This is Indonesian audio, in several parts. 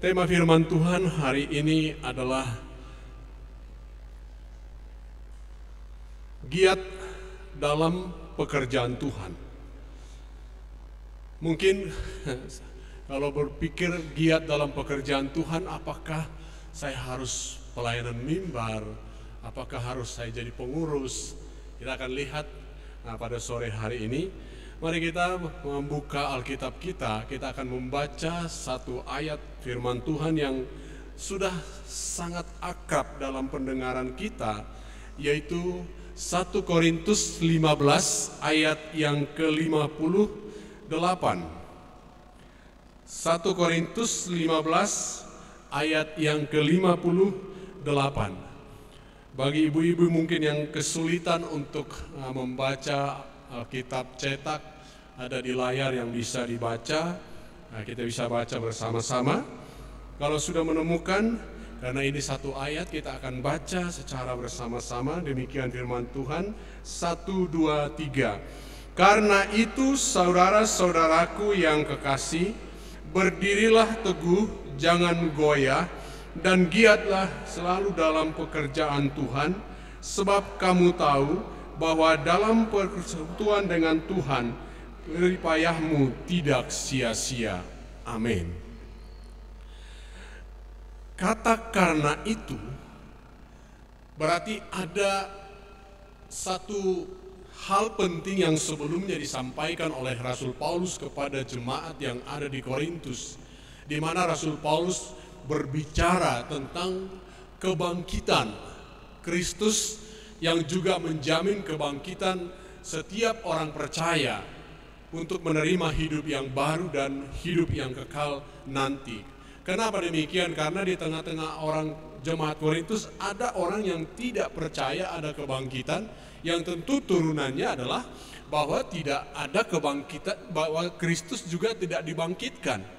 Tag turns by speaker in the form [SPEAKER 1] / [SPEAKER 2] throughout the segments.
[SPEAKER 1] Tema firman Tuhan hari ini adalah giat dalam pekerjaan Tuhan. Mungkin kalau berpikir giat dalam pekerjaan Tuhan, apakah saya harus pelayanan mimbar? Apakah harus saya jadi pengurus? Kita akan lihat pada sore hari ini. Mari kita membuka Alkitab kita akan membaca satu ayat firman Tuhan yang sudah sangat akrab dalam pendengaran kita, yaitu 1 Korintus 15 ayat yang ke-58. 1 Korintus 15 ayat yang ke-58. Bagi ibu-ibu mungkin yang kesulitan untuk membaca Alkitab cetak, ada di layar yang bisa dibaca. Kita bisa baca bersama-sama. Kalau sudah menemukan, karena ini satu ayat, kita akan baca secara bersama-sama. Demikian firman Tuhan. 1, 2, 3. Karena itu saudara-saudaraku yang kekasih, berdirilah teguh, jangan goyah, dan giatlah selalu dalam pekerjaan Tuhan, sebab kamu tahu bahwa dalam persekutuan dengan Tuhan, jerih payahmu tidak sia-sia. Amin. Kata karena itu berarti ada satu hal penting yang sebelumnya disampaikan oleh Rasul Paulus kepada jemaat yang ada di Korintus, di mana Rasul Paulus berbicara tentang kebangkitan Kristus yang juga menjamin kebangkitan setiap orang percaya untuk menerima hidup yang baru dan hidup yang kekal nanti. Kenapa demikian? Karena di tengah-tengah orang jemaat Korintus ada orang yang tidak percaya ada kebangkitan, yang tentu turunannya adalah bahwa tidak ada kebangkitan, bahwa Kristus juga tidak dibangkitkan.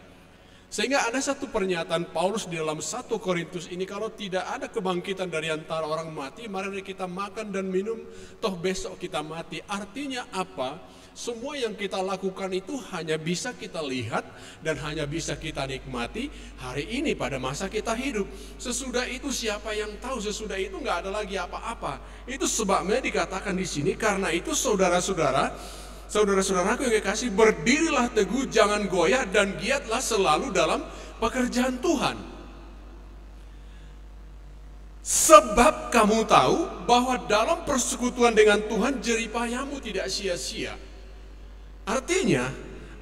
[SPEAKER 1] Sehingga ada satu pernyataan Paulus di dalam 1 Korintus ini, kalau tidak ada kebangkitan dari antara orang mati, mari kita makan dan minum, toh besok kita mati. Artinya apa? Semua yang kita lakukan itu hanya bisa kita lihat dan hanya bisa kita nikmati hari ini pada masa kita hidup. Sesudah itu siapa yang tahu? Sesudah itu nggak ada lagi apa-apa. Itu sebabnya dikatakan di sini, karena itu saudara-saudaraku yang kekasih, berdirilah teguh, jangan goyah, dan giatlah selalu dalam pekerjaan Tuhan. Sebab kamu tahu bahwa dalam persekutuan dengan Tuhan, jerih payahmu tidak sia-sia. Artinya,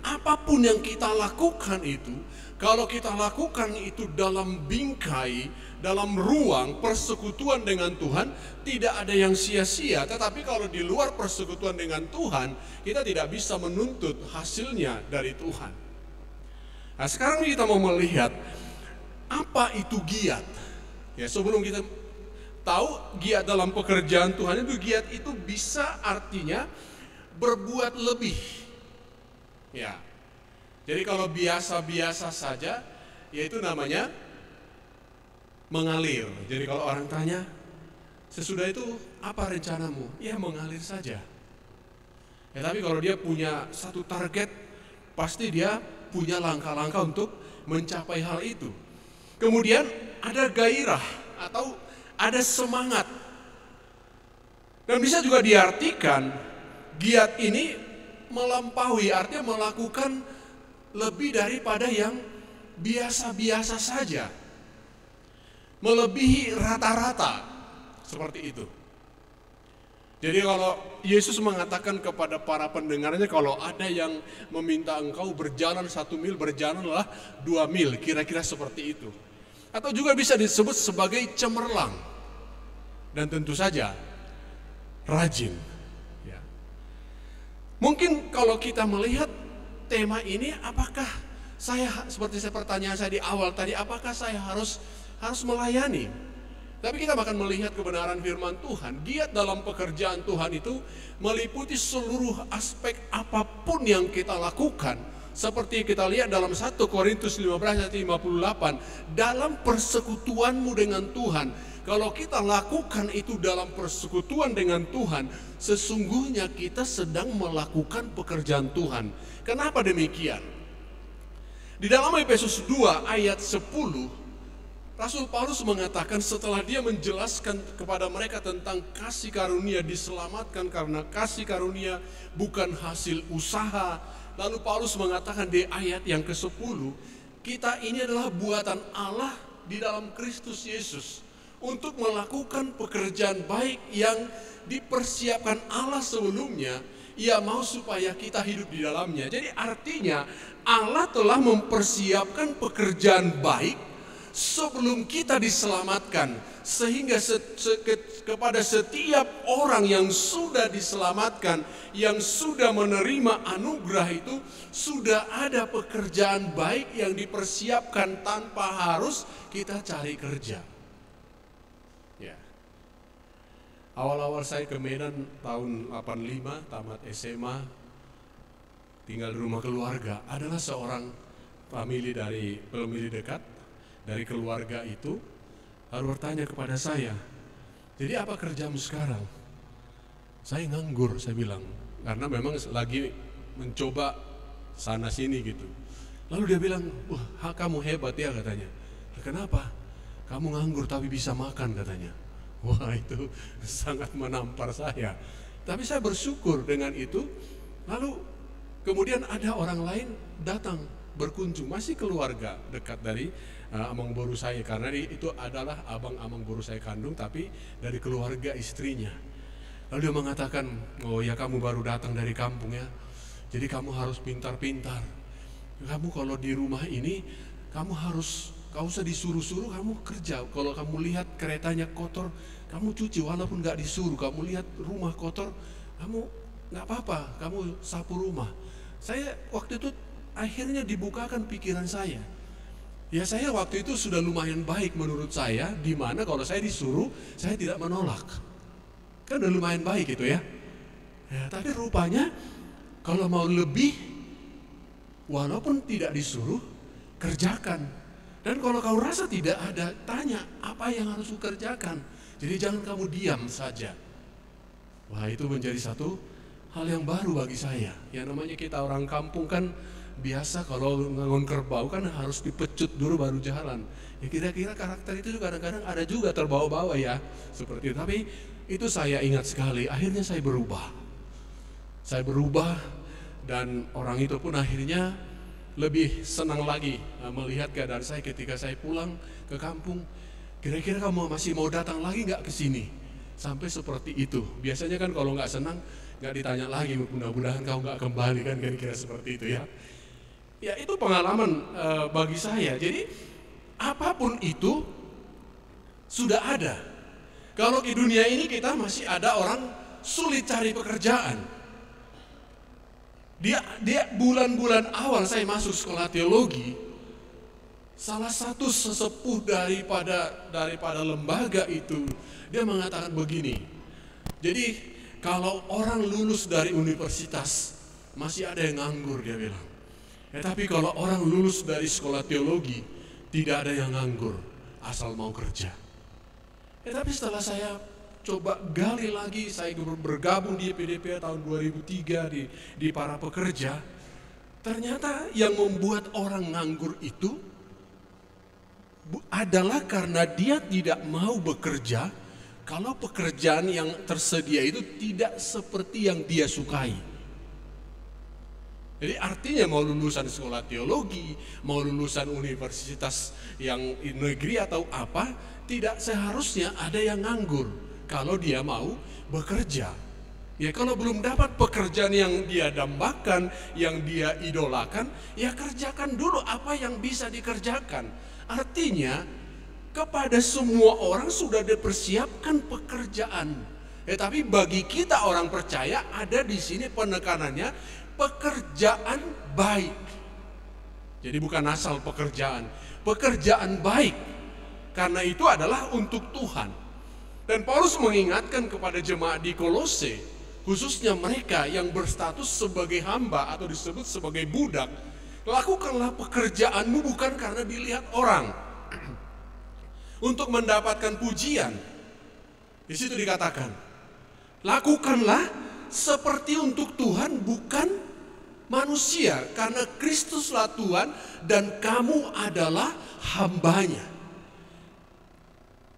[SPEAKER 1] apapun yang kita lakukan itu, kalau kita lakukan itu dalam bingkai, dalam ruang persekutuan dengan Tuhan, tidak ada yang sia-sia. Tetapi kalau di luar persekutuan dengan Tuhan, kita tidak bisa menuntut hasilnya dari Tuhan. Nah, sekarang kita mau melihat apa itu giat. Ya, sebelum kita tahu giat dalam pekerjaan Tuhan itu, giat itu bisa artinya berbuat lebih. Ya. Jadi kalau biasa-biasa saja, yaitu namanya mengalir. Jadi kalau orang tanya, sesudah itu apa rencanamu? Ya mengalir saja. Ya, tapi kalau dia punya satu target, pasti dia punya langkah-langkah untuk mencapai hal itu. Kemudian ada gairah atau ada semangat. Dan bisa juga diartikan, giat ini melampaui, artinya melakukan lebih daripada yang biasa-biasa saja, melebihi rata-rata, seperti itu. Jadi kalau Yesus mengatakan kepada para pendengarnya, kalau ada yang meminta engkau berjalan 1 mil, berjalanlah 2 mil, kira-kira seperti itu. Atau juga bisa disebut sebagai cemerlang, dan tentu saja rajin. Ya. Mungkin kalau kita melihat tema ini, apakah seperti pertanyaan saya di awal tadi, apakah saya harus melayani? Tapi kita akan melihat kebenaran firman Tuhan. Giat dalam pekerjaan Tuhan itu meliputi seluruh aspek apapun yang kita lakukan. Seperti kita lihat dalam 1 Korintus 15 ayat 58, dalam persekutuanmu dengan Tuhan. Kalau kita lakukan itu dalam persekutuan dengan Tuhan, sesungguhnya kita sedang melakukan pekerjaan Tuhan. Kenapa demikian? Di dalam Efesus 2 ayat 10, Rasul Paulus mengatakan setelah dia menjelaskan kepada mereka tentang kasih karunia, diselamatkan karena kasih karunia bukan hasil usaha. Lalu Paulus mengatakan di ayat yang ke-10, kita ini adalah buatan Allah di dalam Kristus Yesus untuk melakukan pekerjaan baik yang dipersiapkan Allah sebelumnya. Ia mau supaya kita hidup di dalamnya. Jadi artinya Allah telah mempersiapkan pekerjaan baik sebelum kita diselamatkan, sehingga kepada setiap orang yang sudah diselamatkan, yang sudah menerima anugerah itu, sudah ada pekerjaan baik yang dipersiapkan tanpa harus kita cari kerja. Ya. Awal-awal saya ke Medan tahun 85, tamat SMA, tinggal di rumah keluarga, adalah seorang famili dekat dari keluarga itu lalu bertanya kepada saya, jadi apa kerjamu sekarang? Saya nganggur, saya bilang, karena memang lagi mencoba sana sini gitu. Lalu dia bilang, wah kamu hebat ya katanya. Kenapa? Kamu nganggur tapi bisa makan katanya. Wah itu sangat menampar saya. Tapi saya bersyukur dengan itu. Lalu kemudian ada orang lain datang berkunjung, masih keluarga dekat dari amang boru saya, karena itu adalah abang-amang boru saya kandung, tapi dari keluarga istrinya. Lalu dia mengatakan, oh ya kamu baru datang dari kampung ya, jadi kamu harus pintar-pintar. Kamu kalau di rumah ini, kamu harus, gak usah disuruh-suruh, kamu kerja. Kalau kamu lihat keretanya kotor, kamu cuci, walaupun gak disuruh. Kamu lihat rumah kotor, kamu gak apa-apa, kamu sapu rumah. Saya waktu itu akhirnya dibukakan pikiran saya. Ya saya waktu itu sudah lumayan baik menurut saya, di mana kalau saya disuruh, saya tidak menolak. Kan udah lumayan baik itu ya. Tapi rupanya kalau mau lebih, walaupun tidak disuruh, kerjakan. Dan kalau kau rasa tidak ada, tanya apa yang harus kukerjakan. Jadi jangan kamu diam saja. Wah itu menjadi satu hal yang baru bagi saya. Yang namanya kita orang kampung kan biasa kalau ngangon kerbau kan harus dipecut dulu baru jalan. Ya kira-kira karakter itu kadang-kadang ada juga terbawa-bawa ya. Seperti itu. Tapi itu saya ingat sekali, akhirnya saya berubah. Saya berubah dan orang itu pun akhirnya lebih senang lagi melihat keadaan saya ketika saya pulang ke kampung. Kira-kira kamu masih mau datang lagi nggak ke sini? Sampai seperti itu. Biasanya kan kalau nggak senang nggak ditanya lagi, mudah-mudahan kau nggak kembali kan, kira-kira seperti itu ya. Ya itu pengalaman bagi saya. Jadi apapun itu sudah ada. Kalau di dunia ini kita masih ada orang sulit cari pekerjaan. Dia bulan-bulan awal saya masuk sekolah teologi, salah satu sesepuh daripada lembaga itu, dia mengatakan begini. Jadi kalau orang lulus dari universitas masih ada yang nganggur, dia bilang. Tapi kalau orang lulus dari sekolah teologi tidak ada yang nganggur asal mau kerja. Tapi setelah saya coba gali lagi, saya bergabung di PDP tahun 2003 di para pekerja. Ternyata yang membuat orang nganggur itu adalah karena dia tidak mau bekerja kalau pekerjaan yang tersedia itu tidak seperti yang dia sukai. Jadi artinya mau lulusan sekolah teologi, mau lulusan universitas yang negeri atau apa, tidak seharusnya ada yang nganggur kalau dia mau bekerja. Ya kalau belum dapat pekerjaan yang dia dambakan, yang dia idolakan, ya kerjakan dulu apa yang bisa dikerjakan. Artinya kepada semua orang sudah dipersiapkan pekerjaan. Tapi bagi kita orang percaya ada di sini penekanannya pekerjaan baik. Jadi bukan asal pekerjaan baik. Karena itu adalah untuk Tuhan. Dan Paulus mengingatkan kepada jemaat di Kolose, khususnya mereka yang berstatus sebagai hamba atau disebut sebagai budak, lakukanlah pekerjaanmu bukan karena dilihat orang untuk mendapatkan pujian. Di situ dikatakan, lakukanlah seperti untuk Tuhan, bukan manusia, karena Kristuslah Tuhan dan kamu adalah hambanya.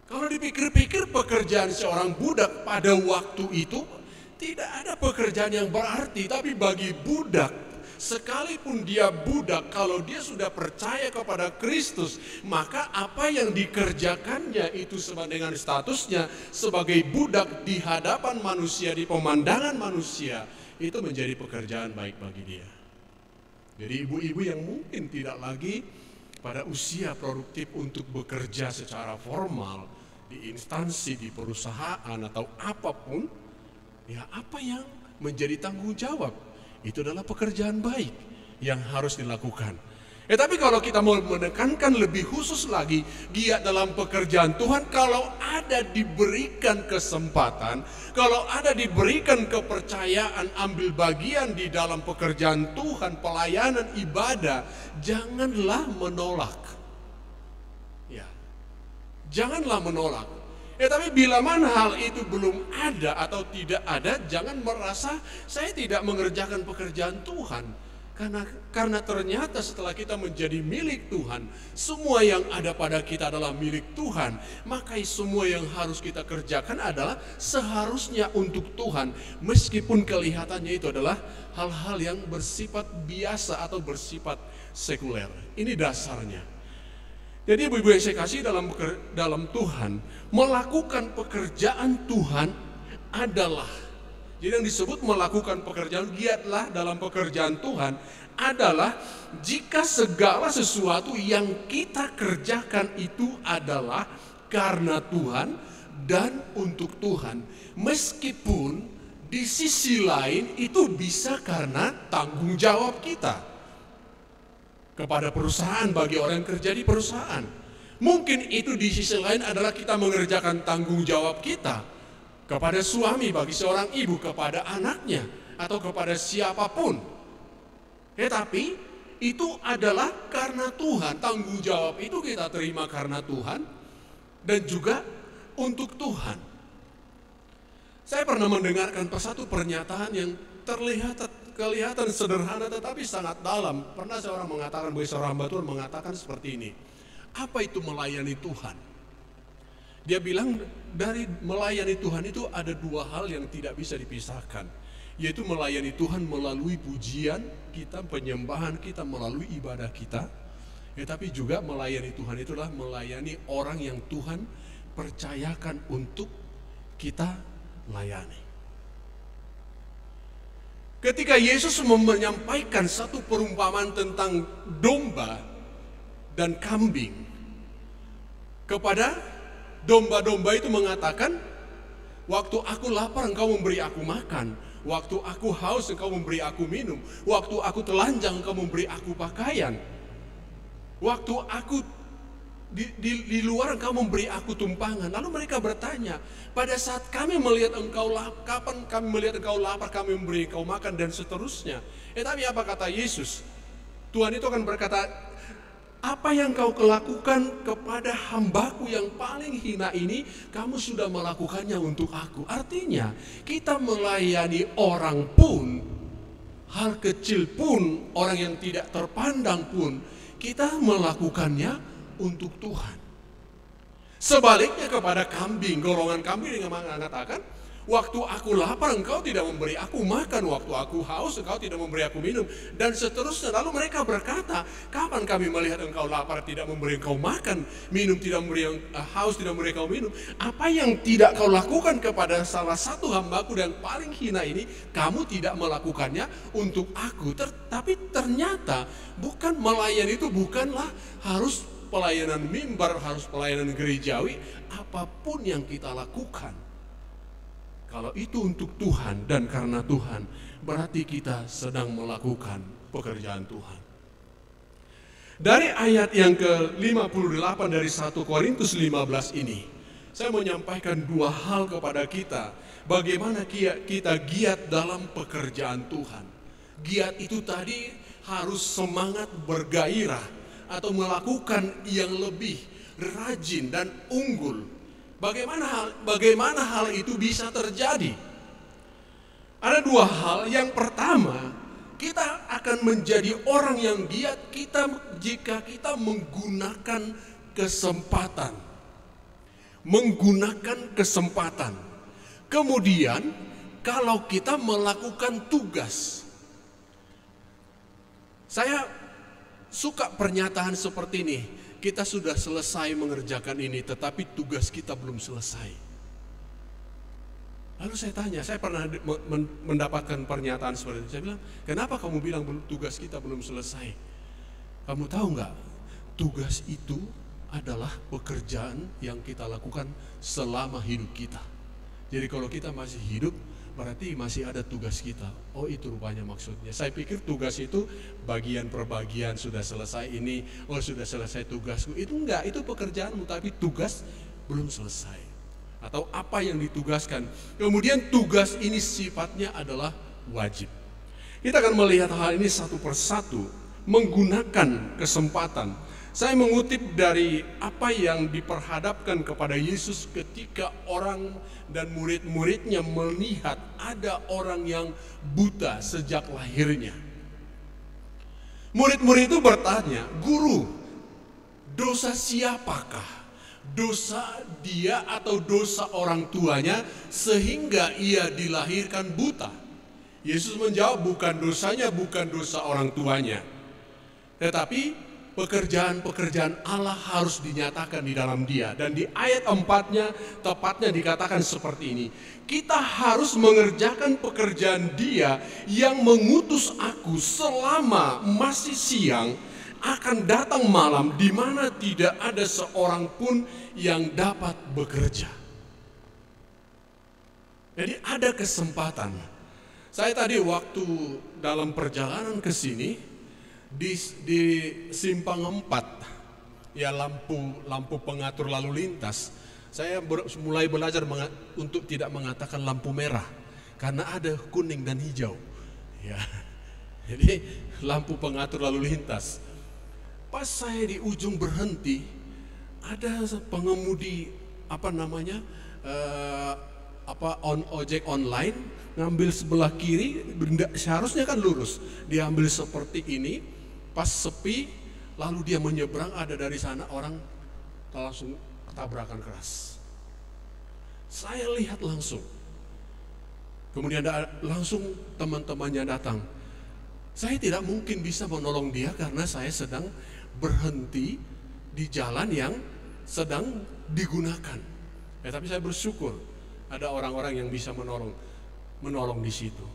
[SPEAKER 1] Kalau dipikir-pikir pekerjaan seorang budak pada waktu itu tidak ada pekerjaan yang berarti, tapi bagi budak, sekalipun dia budak, kalau dia sudah percaya kepada Kristus, maka apa yang dikerjakannya itu sama dengan statusnya sebagai budak di hadapan manusia, di pemandangan manusia, itu menjadi pekerjaan baik bagi dia. Jadi ibu-ibu yang mungkin tidak lagi pada usia produktif untuk bekerja secara formal di instansi, di perusahaan atau apapun, ya apa yang menjadi tanggung jawab itu adalah pekerjaan baik yang harus dilakukan. Tapi kalau kita mau menekankan lebih khusus lagi, giat dalam pekerjaan Tuhan, kalau ada diberikan kesempatan, kalau ada diberikan kepercayaan ambil bagian di dalam pekerjaan Tuhan, pelayanan ibadah, janganlah menolak. Ya, janganlah menolak. Tapi bila mana hal itu belum ada atau tidak ada, jangan merasa saya tidak mengerjakan pekerjaan Tuhan. Karena ternyata setelah kita menjadi milik Tuhan, semua yang ada pada kita adalah milik Tuhan. Maka semua yang harus kita kerjakan adalah seharusnya untuk Tuhan, meskipun kelihatannya itu adalah hal-hal yang bersifat biasa atau bersifat sekuler. Ini dasarnya. Jadi ibu-ibu yang saya kasih dalam Tuhan, melakukan pekerjaan Tuhan adalah, jadi yang disebut melakukan pekerjaan, giatlah dalam pekerjaan Tuhan adalah jika segala sesuatu yang kita kerjakan itu adalah karena Tuhan dan untuk Tuhan. Meskipun di sisi lain itu bisa karena tanggung jawab kita kepada perusahaan, bagi orang yang kerja di perusahaan. Mungkin itu di sisi lain adalah kita mengerjakan tanggung jawab kita kepada suami, bagi seorang ibu, kepada anaknya, atau kepada siapapun. Tapi itu adalah karena Tuhan. Tanggung jawab itu kita terima karena Tuhan dan juga untuk Tuhan. Saya pernah mendengarkan satu pernyataan yang kelihatan sederhana tetapi sangat dalam. Pernah seorang mengatakan, bagi seorang hamba Tuhan mengatakan seperti ini. Apa itu melayani Tuhan? Dia bilang dari melayani Tuhan itu ada dua hal yang tidak bisa dipisahkan. Yaitu melayani Tuhan melalui pujian kita, penyembahan kita, melalui ibadah kita. Tapi juga melayani Tuhan itulah melayani orang yang Tuhan percayakan untuk kita layani. Ketika Yesus menyampaikan satu perumpamaan tentang domba dan kambing, kepada domba-domba itu mengatakan, waktu aku lapar engkau memberi aku makan, waktu aku haus engkau memberi aku minum, waktu aku telanjang engkau memberi aku pakaian, waktu aku di luar engkau memberi aku tumpangan. Lalu mereka bertanya, pada saat kami melihat engkau lapar, kapan kami melihat engkau lapar, kami memberi engkau makan, dan seterusnya. Tapi apa kata Yesus? Tuhan itu akan berkata, apa yang kau lakukan kepada hambaku yang paling hina ini, kamu sudah melakukannya untuk aku. Artinya, kita melayani orang pun, hal kecil pun, orang yang tidak terpandang pun, kita melakukannya untuk Tuhan. Sebaliknya kepada kambing, golongan kambing yang mengatakan, waktu aku lapar engkau tidak memberi aku makan, waktu aku haus engkau tidak memberi aku minum, dan seterusnya. Lalu mereka berkata, kapan kami melihat engkau lapar tidak memberi engkau makan, minum tidak memberi, haus tidak memberi engkau minum? Apa yang tidak kau lakukan kepada salah satu hambaku yang paling hina ini, kamu tidak melakukannya untuk aku. Tapi ternyata bukan melayani itu bukanlah harus pelayanan mimbar, harus pelayanan gerejawi. Apapun yang kita lakukan, kalau itu untuk Tuhan dan karena Tuhan, berarti kita sedang melakukan pekerjaan Tuhan. Dari ayat yang ke-58 dari 1 Korintus 15 ini, saya menyampaikan dua hal kepada kita. Bagaimana kita giat dalam pekerjaan Tuhan. Giat itu tadi harus semangat bergairah atau melakukan yang lebih rajin dan unggul. Bagaimana hal itu bisa terjadi? Ada dua hal. Yang pertama, Kita akan menjadi orang yang giat jika kita menggunakan kesempatan. Menggunakan kesempatan. Kemudian kalau kita melakukan tugas. Saya suka pernyataan seperti ini. Kita sudah selesai mengerjakan ini, tetapi tugas kita belum selesai. Lalu saya tanya, saya pernah mendapatkan pernyataan seperti itu. Saya bilang, kenapa kamu bilang tugas kita belum selesai? Kamu tahu nggak? Tugas itu adalah pekerjaan yang kita lakukan selama hidup kita. Jadi kalau kita masih hidup, berarti masih ada tugas kita. Oh, itu rupanya maksudnya. Saya pikir tugas itu bagian per bagian, sudah selesai ini, oh sudah selesai tugasku. Itu enggak, itu pekerjaanmu, tapi tugas belum selesai. Atau apa yang ditugaskan. Kemudian tugas ini sifatnya adalah wajib. Kita akan melihat hal ini satu persatu, menggunakan kesempatan. Saya mengutip dari apa yang diperhadapkan kepada Yesus ketika orang dan murid-muridnya melihat ada orang yang buta sejak lahirnya. Murid-murid itu bertanya, "Guru, dosa siapakah? Dosa dia atau dosa orang tuanya sehingga ia dilahirkan buta?" Yesus menjawab, bukan dosanya, bukan dosa orang tuanya. Tetapi pekerjaan-pekerjaan Allah harus dinyatakan di dalam dia. Dan di ayat 4-nya tepatnya dikatakan seperti ini. Kita harus mengerjakan pekerjaan dia yang mengutus aku selama masih siang, akan datang malam di mana tidak ada seorang pun yang dapat bekerja. Jadi ada kesempatan. Saya tadi waktu dalam perjalanan ke sini, di simpang 4 ya, lampu pengatur lalu lintas, saya mulai belajar untuk tidak mengatakan lampu merah karena ada kuning dan hijau ya. Jadi lampu pengatur lalu lintas. Pas saya di ujung berhenti, ada pengemudi ojek online ngambil sebelah kiri, seharusnya kan lurus, dia ambil seperti ini. Pas sepi, lalu dia menyeberang, ada dari sana orang langsung tabrakan keras. Saya lihat langsung. Kemudian langsung teman-temannya datang. Saya tidak mungkin bisa menolong dia karena saya sedang berhenti di jalan yang sedang digunakan. Tapi saya bersyukur ada orang-orang yang bisa menolong di situ.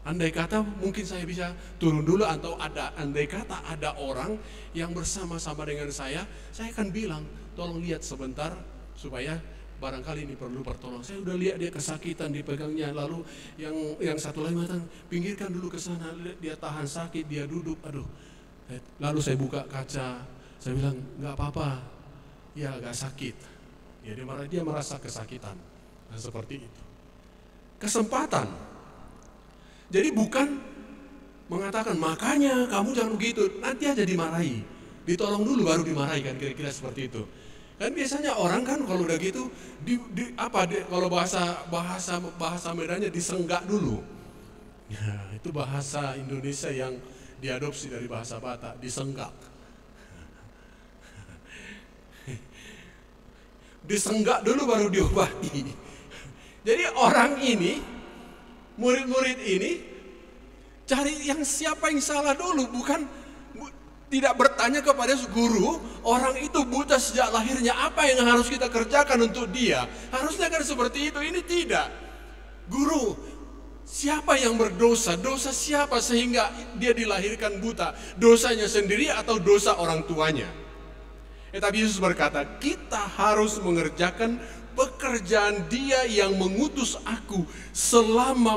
[SPEAKER 1] Andai kata mungkin saya bisa turun dulu, atau andai kata ada orang yang bersama-sama dengan saya akan bilang, tolong lihat sebentar supaya barangkali ini perlu pertolongan. Saya udah lihat dia kesakitan dipegangnya, lalu yang satu lagi mengatakan, pinggirkan dulu ke sana, dia tahan sakit, dia duduk, aduh. Lalu saya buka kaca, saya bilang, nggak apa-apa, ya agak sakit. Ya dia merasa kesakitan. Nah, seperti itu. Kesempatan. Jadi bukan mengatakan, makanya kamu jangan begitu, nanti aja dimarahi. Ditolong dulu baru dimarahi, kan kira-kira seperti itu. Kan biasanya orang kan kalau udah gitu, kalau bahasa Medannya disenggak dulu. Ya, itu bahasa Indonesia yang diadopsi dari bahasa Batak, disenggak. Disenggak dulu baru diobati. Jadi orang ini, murid-murid ini cari yang siapa yang salah dulu, tidak bertanya kepada guru, orang itu buta sejak lahirnya, apa yang harus kita kerjakan untuk dia? Harusnya kan seperti itu, ini tidak. Guru, siapa yang berdosa? Dosa siapa sehingga dia dilahirkan buta? Dosanya sendiri atau dosa orang tuanya? Tapi Yesus berkata, kita harus mengerjakan pekerjaan dia yang mengutus aku selama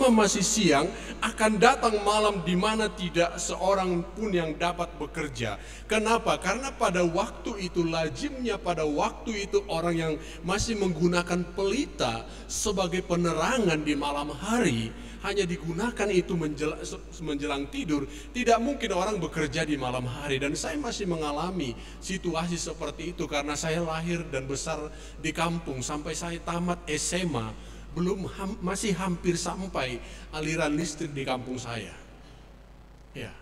[SPEAKER 1] masih siang, akan datang malam di mana tidak seorang pun yang dapat bekerja. Kenapa? Karena pada waktu itu, lazimnya pada waktu itu orang yang masih menggunakan pelita sebagai penerangan di malam hari, hanya digunakan itu menjelang tidur. Tidak mungkin orang bekerja di malam hari. Dan saya masih mengalami situasi seperti itu karena saya lahir dan besar di kampung. Sampai saya tamat SMA masih hampir sampai aliran listrik di kampung saya. Ya.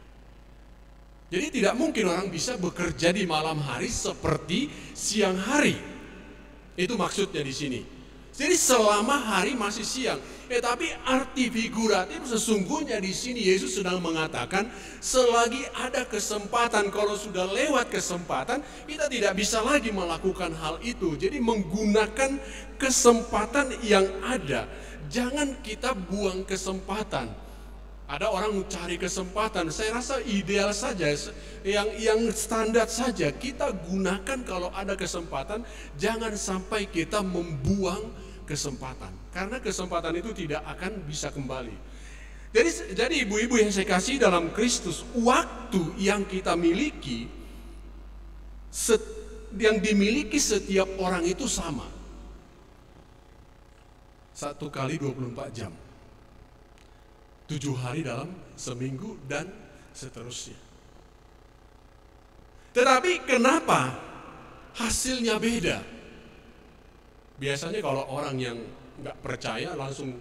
[SPEAKER 1] Jadi tidak mungkin orang bisa bekerja di malam hari seperti siang hari. Itu maksudnya di sini. Jadi selama hari masih siang. Tapi arti figuratif sesungguhnya di sini Yesus sedang mengatakan selagi ada kesempatan, kalau sudah lewat kesempatan, kita tidak bisa lagi melakukan hal itu. Jadi menggunakan kesempatan yang ada. Jangan kita buang kesempatan. Ada orang mencari kesempatan, saya rasa ideal saja, yang standar saja kita gunakan kalau ada kesempatan. Jangan sampai kita membuang kesempatan, karena kesempatan itu tidak akan bisa kembali. Jadi ibu-ibu yang saya kasih dalam Kristus, waktu yang kita miliki, yang dimiliki setiap orang itu sama. 1 kali 24 jam. 7 hari dalam seminggu dan seterusnya. Tetapi kenapa hasilnya beda? Biasanya kalau orang yang nggak percaya langsung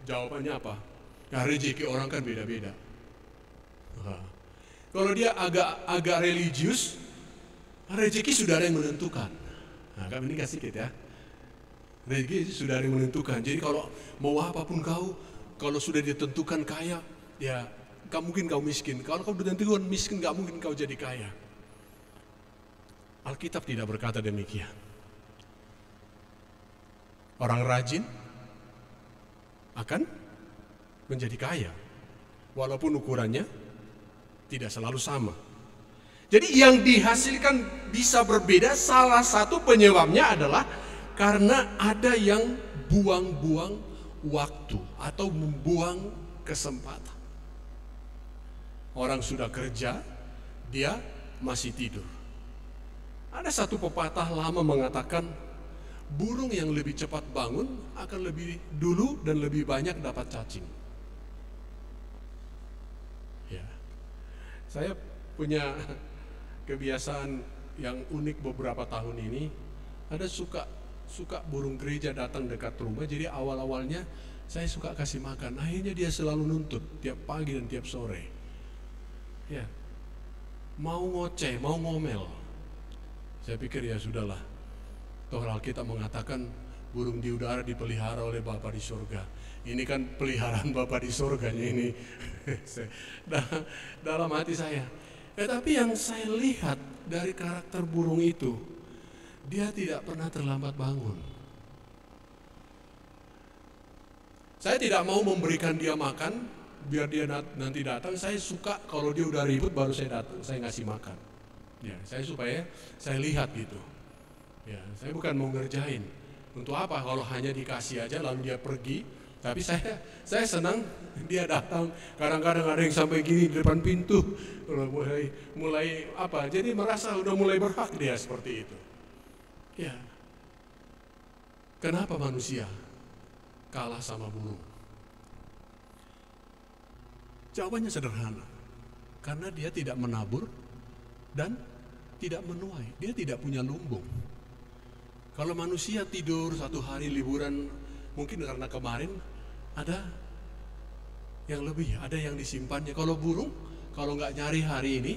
[SPEAKER 1] jawabannya apa? Ya rezeki orang kan beda-beda. Kalau dia agak religius, rezeki sudah ada yang menentukan. Nah, kami ini kasih sedikit ya. Rezeki sudah ada yang menentukan. Jadi kalau mau apapun kalau sudah ditentukan kaya, ya mungkin kau miskin. Kalau kau ditentukan miskin, gak mungkin kau jadi kaya. Alkitab tidak berkata demikian. Orang rajin akan menjadi kaya, walaupun ukurannya tidak selalu sama. Jadi yang dihasilkan bisa berbeda. Salah satu penyebabnya adalah karena ada yang buang-buang waktu atau membuang kesempatan. Orang sudah kerja, dia masih tidur. Ada satu pepatah lama mengatakan, burung yang lebih cepat bangun akan lebih dulu dan lebih banyak dapat cacing. Ya. Saya punya kebiasaan yang unik beberapa tahun ini. Ada suka burung gereja datang dekat rumah. Jadi awal-awalnya saya suka kasih makan. Akhirnya dia selalu nuntut tiap pagi dan tiap sore. Ya, mau ngoceh, mau ngomel. Saya pikir ya sudahlah. Toh Alkitab mengatakan burung di udara dipelihara oleh Bapa di surga. Ini kan peliharaan Bapa di surganya ini. Dalam hati saya. Tapi yang saya lihat dari karakter burung itu, dia tidak pernah terlambat bangun. Saya tidak mau memberikan dia makan biar dia nanti datang. Saya suka kalau dia udah ribut baru saya datang, saya ngasih makan. Ya, supaya saya lihat gitu. Ya, saya bukan mau ngerjain. Untuk apa kalau hanya dikasih aja lalu dia pergi? Tapi saya senang dia datang. Kadang-kadang ada yang sampai gini di depan pintu, mulai apa? Jadi merasa udah mulai berhak dia seperti itu. Ya, kenapa manusia kalah sama burung? Jawabannya sederhana, karena dia tidak menabur dan tidak menuai, dia tidak punya lumbung. Kalau manusia tidur satu hari liburan, mungkin karena kemarin ada yang lebih, ada yang disimpannya. Kalau burung, kalau nggak nyari hari ini,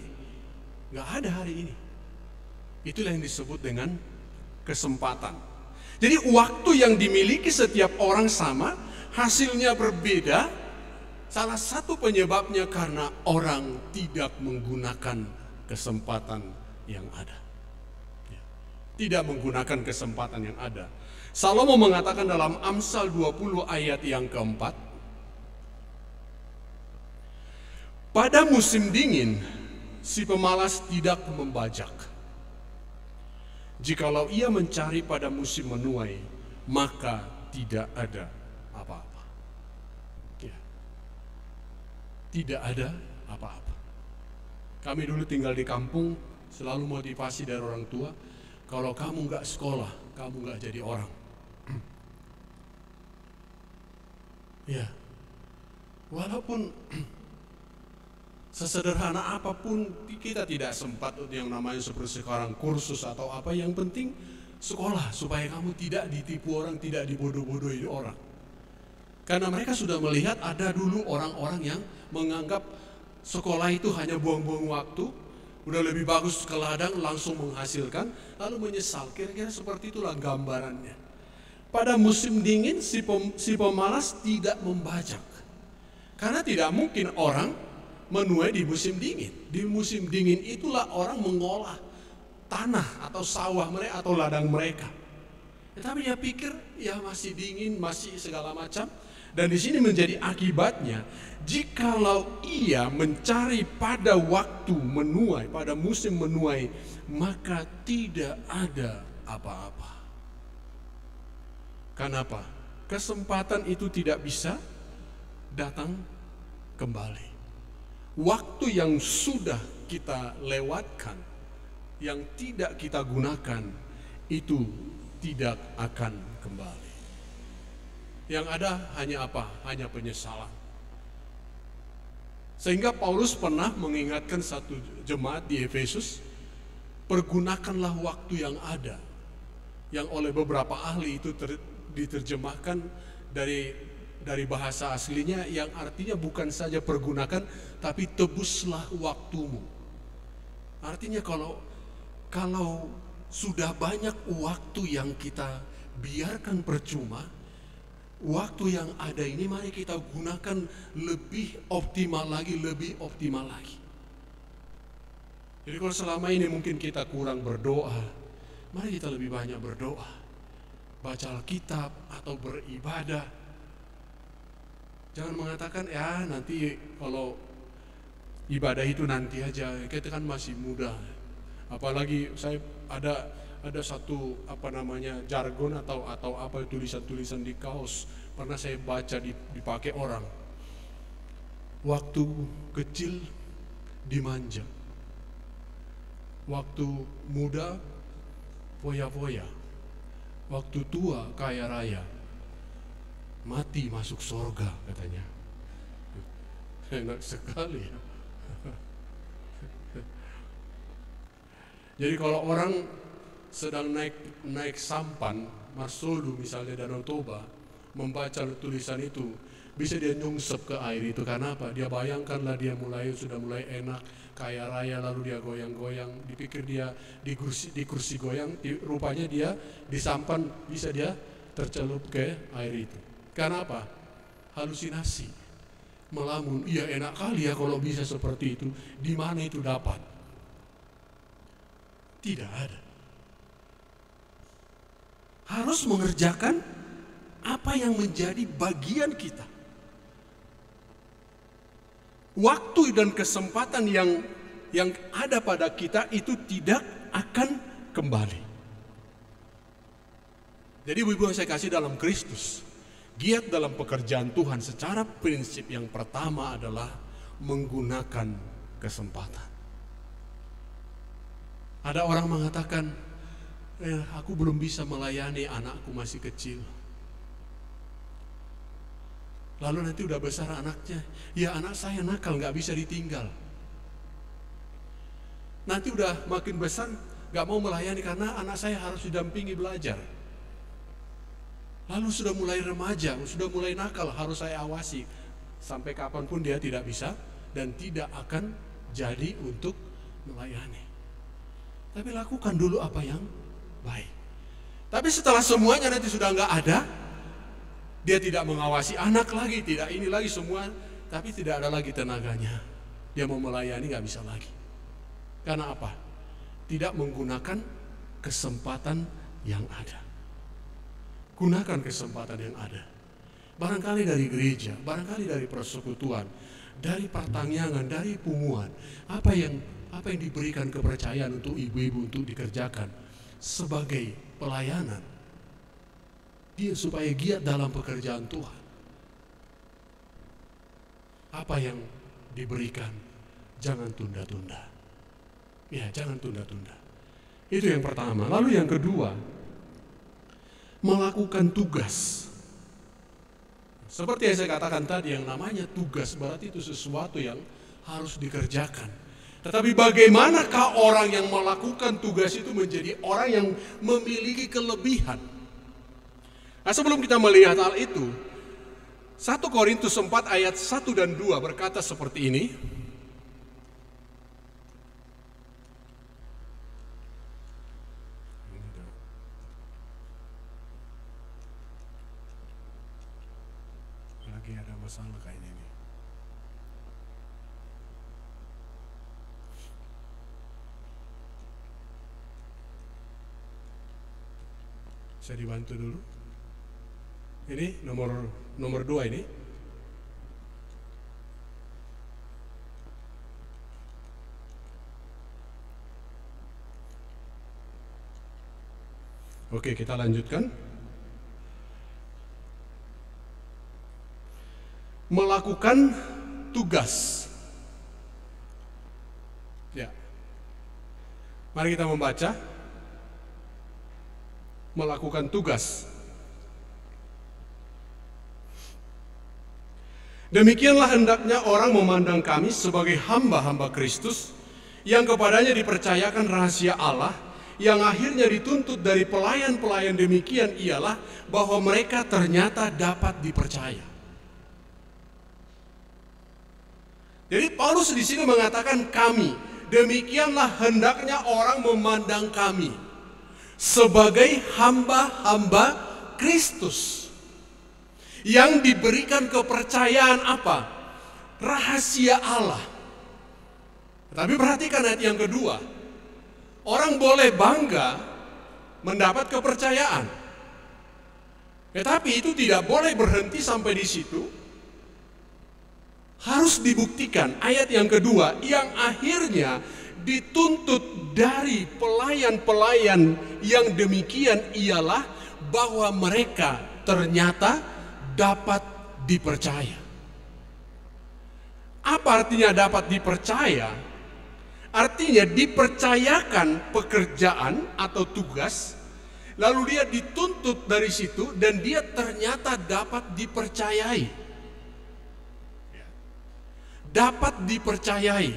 [SPEAKER 1] nggak ada hari ini. Itulah yang disebut dengan kesempatan. Jadi waktu yang dimiliki setiap orang sama, hasilnya berbeda. Salah satu penyebabnya karena orang tidak menggunakan kesempatan yang ada. Tidak menggunakan kesempatan yang ada. Salomo mengatakan dalam Amsal 20 ayat yang keempat, pada musim dingin si pemalas tidak membajak. Jikalau ia mencari pada musim menuai, maka tidak ada apa-apa. Ya. Tidak ada apa-apa. Kami dulu tinggal di kampung, selalu motivasi dari orang tua, kalau kamu nggak sekolah, kamu nggak jadi orang. Ya, walaupun sesederhana apapun kita tidak sempat yang namanya seperti sekarang kursus atau apa, yang penting sekolah supaya kamu tidak ditipu orang, tidak dibodoh-bodohi orang. Karena mereka sudah melihat ada dulu orang-orang yang menganggap sekolah itu hanya buang-buang waktu, udah lebih bagus ke ladang langsung menghasilkan, lalu menyesal. Kira-kira seperti itulah gambarannya. Pada musim dingin si pemalas tidak membajak. Karena tidak mungkin orang menuai di musim dingin. Di musim dingin itulah orang mengolah tanah atau sawah mereka atau ladang mereka. Tapi dia pikir ya masih dingin, masih segala macam. Dan di sini menjadi akibatnya, jikalau ia mencari pada waktu menuai, pada musim menuai, maka tidak ada apa-apa. Kenapa? Kesempatan itu tidak bisa datang kembali. Waktu yang sudah kita lewatkan, yang tidak kita gunakan, itu tidak akan kembali. Yang ada hanya apa? Hanya penyesalan. Sehingga Paulus pernah mengingatkan satu jemaat di Efesus, pergunakanlah waktu yang ada. Yang oleh beberapa ahli itu diterjemahkan dari bahasa aslinya yang artinya bukan saja pergunakan, tapi tebuslah waktumu. Artinya kalau sudah banyak waktu yang kita biarkan percuma, waktu yang ada ini mari kita gunakan lebih optimal lagi, lebih optimal lagi. Jadi kalau selama ini mungkin kita kurang berdoa, mari kita lebih banyak berdoa, baca Alkitab atau beribadah. Jangan mengatakan ya nanti kalau ibadah itu nanti aja, kita kan masih muda. Apalagi saya ada satu jargon atau apa tulisan-tulisan di kaos pernah saya baca dipakai orang. Waktu kecil dimanja, waktu muda foya-foya, waktu tua kaya raya, mati masuk surga katanya. Enak sekali ya. Jadi kalau orang sedang naik sampan, Marsulu misalnya Danau Toba, membaca tulisan itu, bisa dia nyungsep ke air itu. Karena apa? Dia bayangkanlah dia sudah mulai enak, kaya raya, lalu dia goyang-goyang, dipikir dia di kursi goyang, rupanya dia di sampan bisa dia tercelup ke air itu. Karena apa? Halusinasi, melamun. Iya enak kali ya kalau bisa seperti itu. Di mana itu dapat? Tidak ada. Harus mengerjakan apa yang menjadi bagian kita. Waktu dan kesempatan yang ada pada kita itu tidak akan kembali. Jadi ibu-ibu saya kasih dalam Kristus, giat dalam pekerjaan Tuhan secara prinsip yang pertama adalah menggunakan kesempatan. Ada orang mengatakan, aku belum bisa melayani, anakku masih kecil. Lalu nanti udah besar anaknya, ya anak saya nakal, gak bisa ditinggal. Nanti udah makin besar, gak mau melayani karena anak saya harus didampingi belajar. Lalu sudah mulai remaja, sudah mulai nakal, harus saya awasi. Sampai kapanpun dia tidak bisa dan tidak akan jadi untuk melayani. Tapi lakukan dulu apa yang baik. Tapi setelah semuanya nanti sudah nggak ada, dia tidak mengawasi anak lagi, tidak ini lagi semua, tapi tidak ada lagi tenaganya. Dia mau melayani nggak bisa lagi. Karena apa? Tidak menggunakan kesempatan yang ada. Gunakan kesempatan yang ada. Barangkali dari gereja, barangkali dari persekutuan, dari pertangyangan, dari punguan, apa yang diberikan kepercayaan untuk ibu-ibu untuk dikerjakan sebagai pelayanan, dia supaya giat dalam pekerjaan Tuhan. Apa yang diberikan, jangan tunda-tunda. Ya, jangan tunda-tunda. Itu yang pertama. Lalu yang kedua, melakukan tugas. Seperti yang saya katakan tadi, yang namanya tugas berarti itu sesuatu yang harus dikerjakan. Tetapi bagaimanakah orang yang melakukan tugas itu menjadi orang yang memiliki kelebihan? Nah, sebelum kita melihat hal itu, 1 Korintus 4 ayat 1 dan 2 berkata seperti ini. masalah kayaknya ini. Saya dibantu dulu. Ini nomor 2 ini. Oke, kita lanjutkan. Melakukan tugas. Ya. Mari kita membaca. Melakukan tugas. Demikianlah hendaknya orang memandang kami sebagai hamba-hamba Kristus yang kepadanya dipercayakan rahasia Allah, yang akhirnya dituntut dari pelayan-pelayan demikian ialah bahwa mereka ternyata dapat dipercaya. Jadi Paulus di sini mengatakan kami, demikianlah hendaknya orang memandang kami sebagai hamba-hamba Kristus yang diberikan kepercayaan apa? Rahasia Allah. Tapi perhatikan ayat yang kedua. Orang boleh bangga mendapat kepercayaan. Tetapi itu tidak boleh berhenti sampai di situ. Harus dibuktikan. Ayat yang kedua, yang akhirnya dituntut dari pelayan-pelayan yang demikian ialah bahwa mereka ternyata dapat dipercaya. Apa artinya dapat dipercaya? Artinya dipercayakan pekerjaan atau tugas, lalu dia dituntut dari situ dan dia ternyata dapat dipercayai. Dapat dipercayai.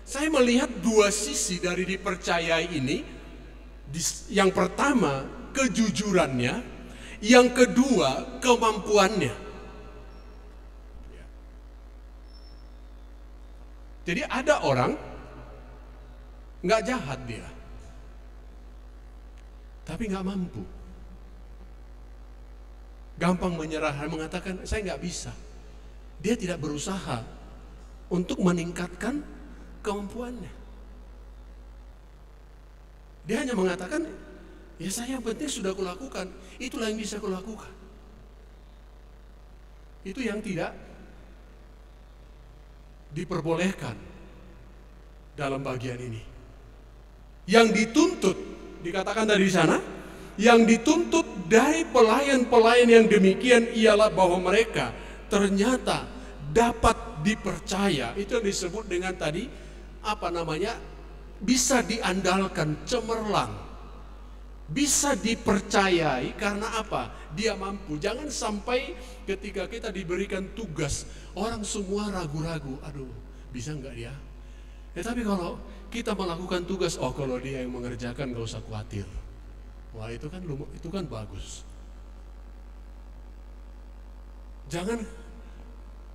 [SPEAKER 1] Saya melihat dua sisi dari dipercayai ini. Yang pertama, kejujurannya. Yang kedua, kemampuannya. Jadi ada orang nggak jahat dia, tapi nggak mampu, gampang menyerah, mengatakan saya nggak bisa. Dia tidak berusaha untuk meningkatkan kemampuannya. Dia hanya mengatakan, ya saya yang penting sudah kulakukan, itulah yang bisa kulakukan. Itu yang tidak diperbolehkan dalam bagian ini. Yang dituntut, dikatakan dari sana, yang dituntut dari pelayan-pelayan yang demikian ialah bahwa mereka ternyata dapat dipercaya. Itu yang disebut dengan tadi, bisa diandalkan, cemerlang. Bisa dipercayai karena apa? Dia mampu. Jangan sampai ketika kita diberikan tugas, orang semua ragu-ragu, aduh bisa nggak dia? Tapi kalau kita melakukan tugas, oh kalau dia yang mengerjakan gak usah khawatir. Wah itu kan bagus. Jangan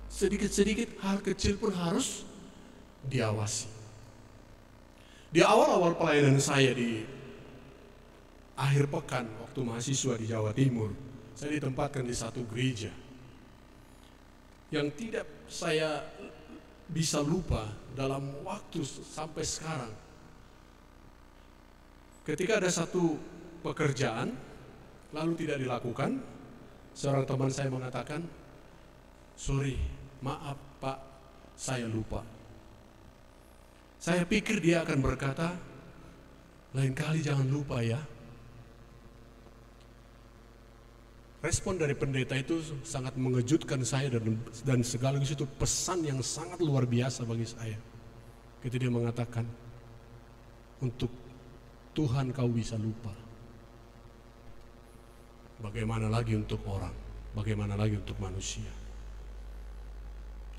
[SPEAKER 1] sedikit-sedikit hal kecil pun harus diawasi. Di awal-awal pelayanan saya di akhir pekan waktu mahasiswa di Jawa Timur, saya ditempatkan di satu gereja yang tidak saya bisa lupa dalam waktu sampai sekarang. Ketika ada satu pekerjaan lalu tidak dilakukan, seorang teman saya mengatakan, sorry, maaf Pak, saya lupa. Saya pikir dia akan berkata, lain kali jangan lupa ya. Respon dari pendeta itu sangat mengejutkan saya dan sekaligus itu pesan yang sangat luar biasa bagi saya. Ketika dia mengatakan, untuk Tuhan kau bisa lupa. Bagaimana lagi untuk orang? Bagaimana lagi untuk manusia?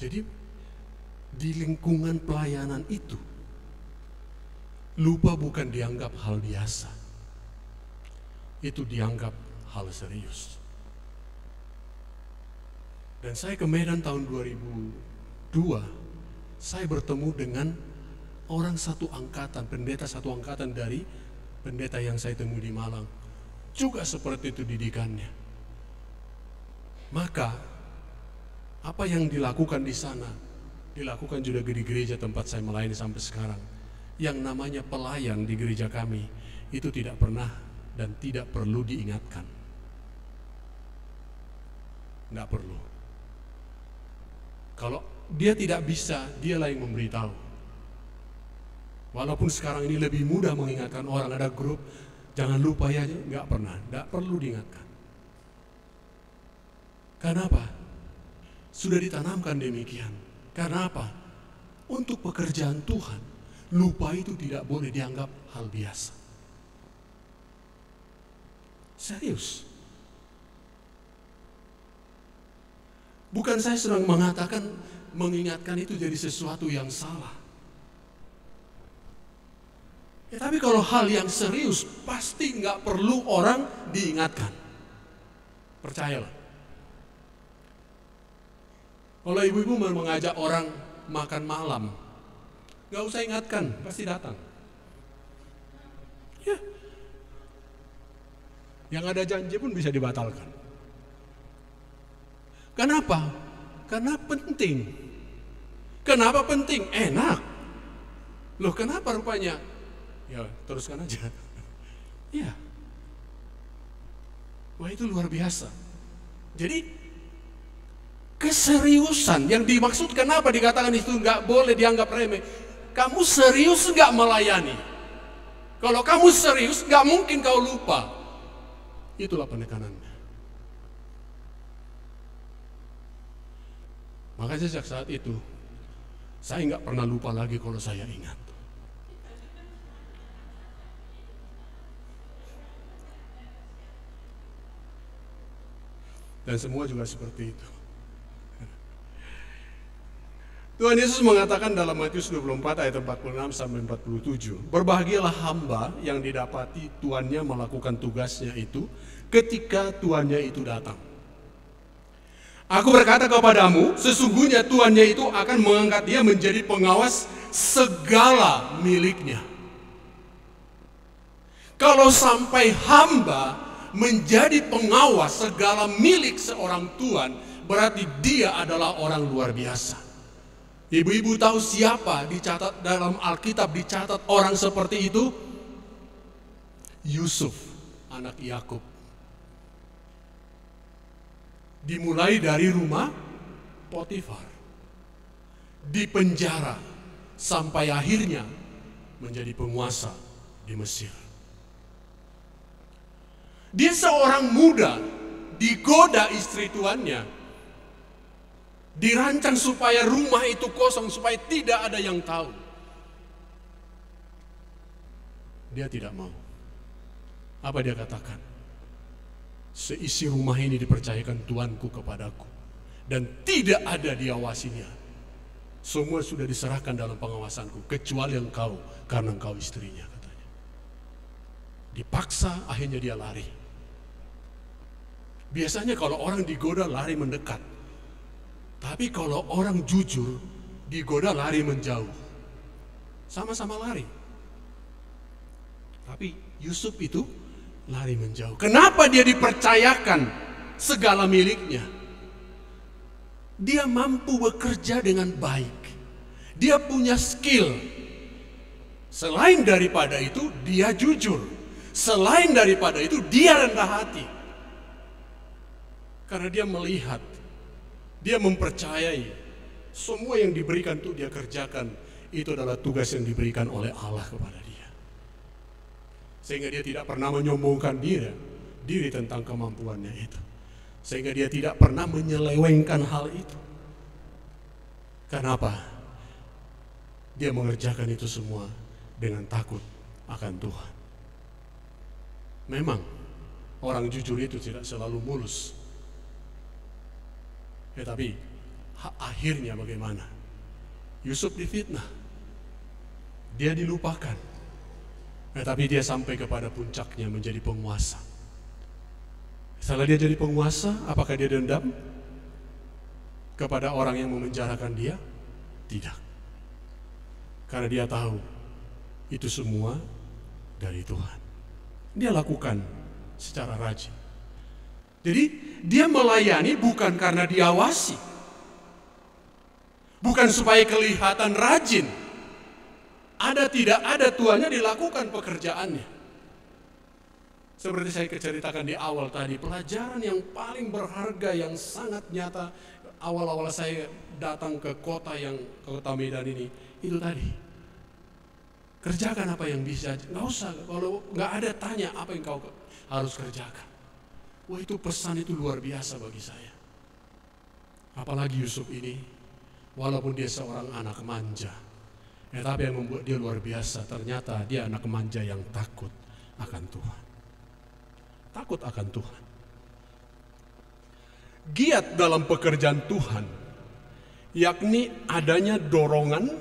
[SPEAKER 1] Jadi di lingkungan pelayanan itu, lupa bukan dianggap hal biasa. Itu dianggap hal serius. Dan saya ke Medan tahun 2002, saya bertemu dengan orang satu angkatan, pendeta satu angkatan dari pendeta yang saya temui di Malang. Juga seperti itu didikannya. Maka Apa yang dilakukan di sana dilakukan juga di gereja tempat saya melayani sampai sekarang. Yang namanya pelayan di gereja kami itu tidak pernah dan tidak perlu diingatkan. Nggak perlu. Kalau dia tidak bisa, dialah yang memberitahu. Walaupun sekarang ini lebih mudah mengingatkan orang, ada grup, jangan lupa ya, nggak pernah, nggak perlu diingatkan. Kenapa? Sudah ditanamkan demikian. Karena apa? Untuk pekerjaan Tuhan, lupa itu tidak boleh dianggap hal biasa. Serius. Bukan saya sedang mengatakan mengingatkan itu jadi sesuatu yang salah. Ya, tapi kalau hal yang serius pasti nggak perlu orang diingatkan. Percayalah. Kalau ibu-ibu mau mengajak orang makan malam, nggak usah ingatkan, pasti datang. Ya. Yang ada janji pun bisa dibatalkan. Kenapa? Karena penting. Kenapa penting? Enak. Loh, kenapa rupanya? Ya, teruskan aja. Iya. Wah, itu luar biasa. Jadi, keseriusan yang dimaksud, kenapa dikatakan itu nggak boleh dianggap remeh? Kamu serius nggak melayani? Kalau kamu serius, nggak mungkin kau lupa. Itulah penekanannya. Makanya sejak saat itu, saya nggak pernah lupa lagi kalau saya ingat. Dan semua juga seperti itu. Tuhan Yesus mengatakan dalam Matius 24 ayat 46 sampai 47, berbahagialah hamba yang didapati tuannya melakukan tugasnya itu ketika tuannya itu datang. Aku berkata kepadamu, sesungguhnya tuannya itu akan mengangkat dia menjadi pengawas segala miliknya. Kalau sampai hamba menjadi pengawas segala milik seorang tuan, berarti dia adalah orang luar biasa. Ibu-ibu tahu siapa dicatat dalam Alkitab, dicatat orang seperti itu? Yusuf, anak Yakub. Dimulai dari rumah Potifar, di penjara, sampai akhirnya menjadi penguasa di Mesir. Dia seorang muda, digoda istri tuannya, dirancang supaya rumah itu kosong, supaya tidak ada yang tahu. Dia tidak mau. Apa dia katakan? Seisi rumah ini dipercayakan Tuanku kepadaku, dan tidak ada diawasinya. Semua sudah diserahkan dalam pengawasanku, kecuali engkau, karena engkau istrinya, katanya. Dipaksa, akhirnya dia lari. Biasanya kalau orang digoda lari mendekat. Tapi kalau orang jujur, digoda lari menjauh. Sama-sama lari. Tapi Yusuf itu lari menjauh. Kenapa dia dipercayakan segala miliknya? Dia mampu bekerja dengan baik. Dia punya skill. Selain daripada itu, dia jujur. Selain daripada itu, dia rendah hati. Karena dia melihat, dia mempercayai semua yang diberikan untuk dia kerjakan itu adalah tugas yang diberikan oleh Allah kepada dia. Sehingga dia tidak pernah menyombongkan diri tentang kemampuannya itu. Sehingga dia tidak pernah menyelewengkan hal itu. Kenapa? Dia mengerjakan itu semua dengan takut akan Tuhan. Memang orang jujur itu tidak selalu mulus. Tapi akhirnya bagaimana? Yusuf difitnah, dia dilupakan, tapi dia sampai kepada puncaknya menjadi penguasa. Setelah dia jadi penguasa, apakah dia dendam kepada orang yang memenjarakan dia? Tidak, karena dia tahu itu semua dari Tuhan. Dia lakukan secara rajin. Jadi dia melayani bukan karena diawasi, Bukan supaya kelihatan rajin. Ada tidak ada tuannya dilakukan pekerjaannya. Seperti saya ceritakan di awal tadi, pelajaran yang paling berharga yang sangat nyata awal-awal saya datang ke kota Medan ini, itu tadi. Kerjakan apa yang bisa, nggak usah, kalau nggak ada tanya apa yang kau harus kerjakan. Wah, itu pesan itu luar biasa bagi saya. Apalagi Yusuf ini, walaupun dia seorang anak manja, tapi yang membuat dia luar biasa, ternyata dia anak manja yang takut akan Tuhan. Takut akan Tuhan. Giat dalam pekerjaan Tuhan, yakni adanya dorongan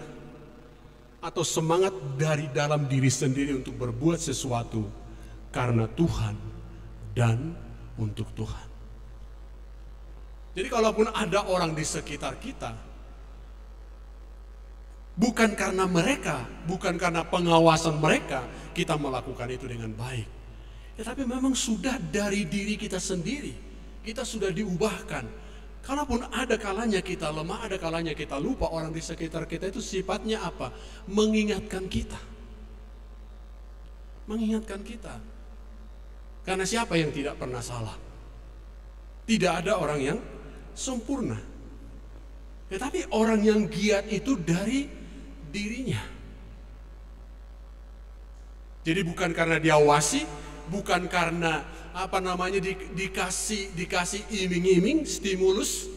[SPEAKER 1] atau semangat dari dalam diri sendiri untuk berbuat sesuatu karena Tuhan dan untuk Tuhan. Jadi kalaupun ada orang di sekitar kita, bukan karena mereka, bukan karena pengawasan mereka, kita melakukan itu dengan baik. Tapi memang sudah dari diri kita sendiri, kita sudah diubahkan. Kalaupun ada kalanya kita lemah, ada kalanya kita lupa, orang di sekitar kita itu sifatnya apa? Mengingatkan kita. Mengingatkan kita. Karena siapa yang tidak pernah salah? Tidak ada orang yang sempurna. Tetapi orang yang giat itu dari dirinya. Jadi bukan karena dia wasi, bukan karena dikasih iming-iming, stimulus.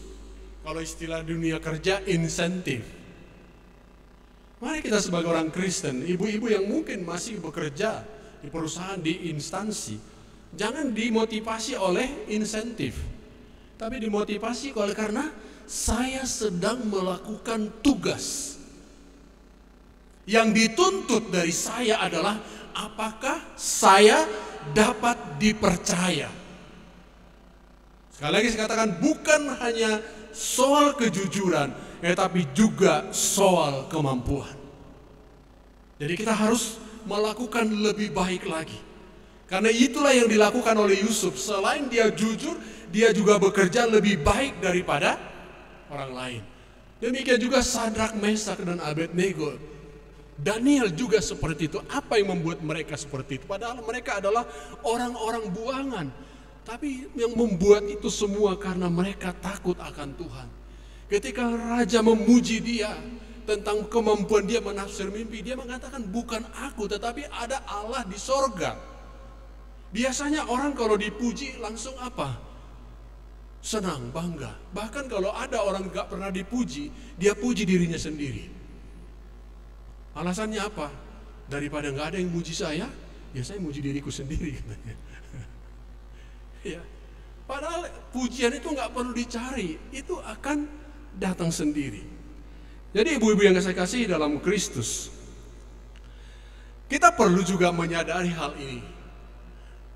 [SPEAKER 1] Kalau istilah dunia kerja, insentif. Mari kita sebagai orang Kristen, ibu-ibu yang mungkin masih bekerja di perusahaan, di instansi, jangan dimotivasi oleh insentif, tapi dimotivasi karena saya sedang melakukan tugas. Yang dituntut dari saya adalah apakah saya dapat dipercaya. Sekali lagi saya katakan, bukan hanya soal kejujuran, tetapi juga soal kemampuan. Jadi kita harus melakukan lebih baik lagi. Karena itulah yang dilakukan oleh Yusuf. Selain dia jujur, dia juga bekerja lebih baik daripada orang lain. Demikian juga Sadrak, Mesak, dan Abednego. Daniel juga seperti itu. Apa yang membuat mereka seperti itu? Padahal mereka adalah orang-orang buangan. Tapi yang membuat itu semua karena mereka takut akan Tuhan. Ketika raja memuji dia tentang kemampuan dia menafsir mimpi, dia mengatakan bukan aku tetapi ada Allah di sorga. Biasanya orang kalau dipuji langsung apa? Senang, bangga. Bahkan kalau ada orang gak pernah dipuji, dia puji dirinya sendiri. Alasannya apa? Daripada nggak ada yang muji saya, ya saya muji diriku sendiri. Ya, padahal pujian itu nggak perlu dicari, itu akan datang sendiri. Jadi ibu-ibu yang saya kasih dalam Kristus, kita perlu juga menyadari hal ini,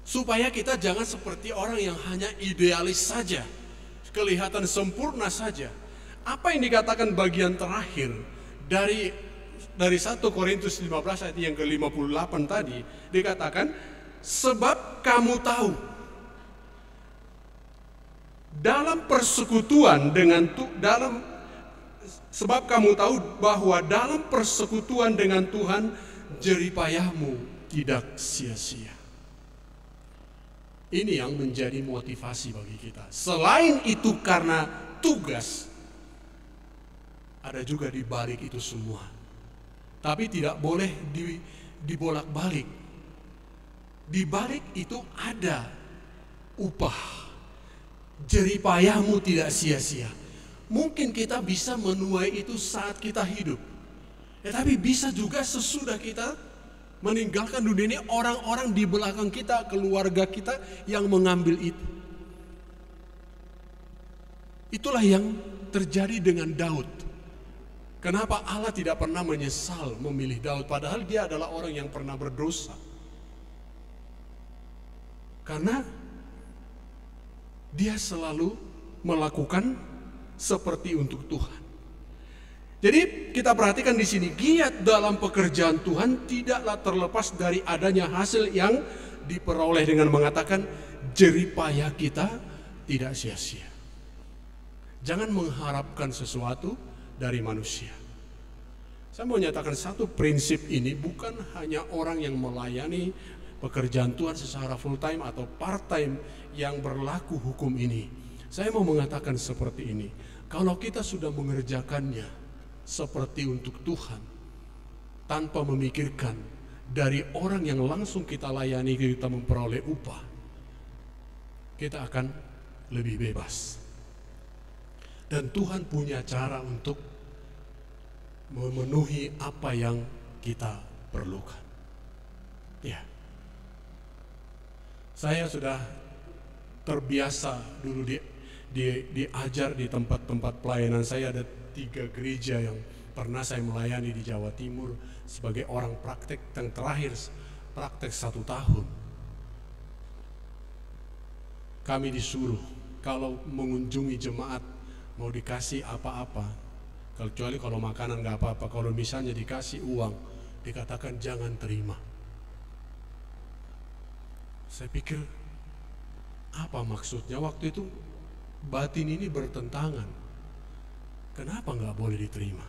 [SPEAKER 1] supaya kita jangan seperti orang yang hanya idealis saja, kelihatan sempurna saja. Apa yang dikatakan bagian terakhir dari 1 Korintus 15 ayat yang ke-58 tadi, dikatakan, sebab kamu tahu dalam persekutuan sebab kamu tahu bahwa dalam persekutuan dengan Tuhan jeripayahmu tidak sia-sia. Ini yang menjadi motivasi bagi kita. Selain itu karena tugas, ada juga di balik itu semua. Tapi tidak boleh dibolak-balik. Di balik itu ada upah. Jeripayahmu tidak sia-sia. Mungkin kita bisa menuai itu saat kita hidup. Tapi bisa juga sesudah kita meninggalkan dunia ini, orang-orang di belakang kita, keluarga kita yang mengambil itu. Itulah yang terjadi dengan Daud. Kenapa Allah tidak pernah menyesal memilih Daud, padahal dia adalah orang yang pernah berdosa? Karena dia selalu melakukan seperti untuk Tuhan. Jadi kita perhatikan di sini, giat dalam pekerjaan Tuhan tidaklah terlepas dari adanya hasil yang diperoleh dengan mengatakan jeripayah kita tidak sia-sia. Jangan mengharapkan sesuatu dari manusia. Saya mau nyatakan satu prinsip ini bukan hanya orang yang melayani pekerjaan Tuhan secara full time atau part time yang berlaku hukum ini. Saya mau mengatakan seperti ini, kalau kita sudah mengerjakannya seperti untuk Tuhan, tanpa memikirkan dari orang yang langsung kita layani kita memperoleh upah, kita akan lebih bebas. Dan Tuhan punya cara untuk memenuhi apa yang kita perlukan. Ya, saya sudah terbiasa dulu diajar di tempat-tempat pelayanan. Saya ada 3 gereja yang pernah saya melayani di Jawa Timur sebagai orang praktek, yang terakhir praktek 1 tahun. Kami disuruh kalau mengunjungi jemaat mau dikasih apa-apa, kecuali kalau makanan nggak apa-apa. Kalau misalnya dikasih uang, dikatakan jangan terima. Saya pikir apa maksudnya? Waktu itu batin ini bertentangan. Kenapa nggak boleh diterima?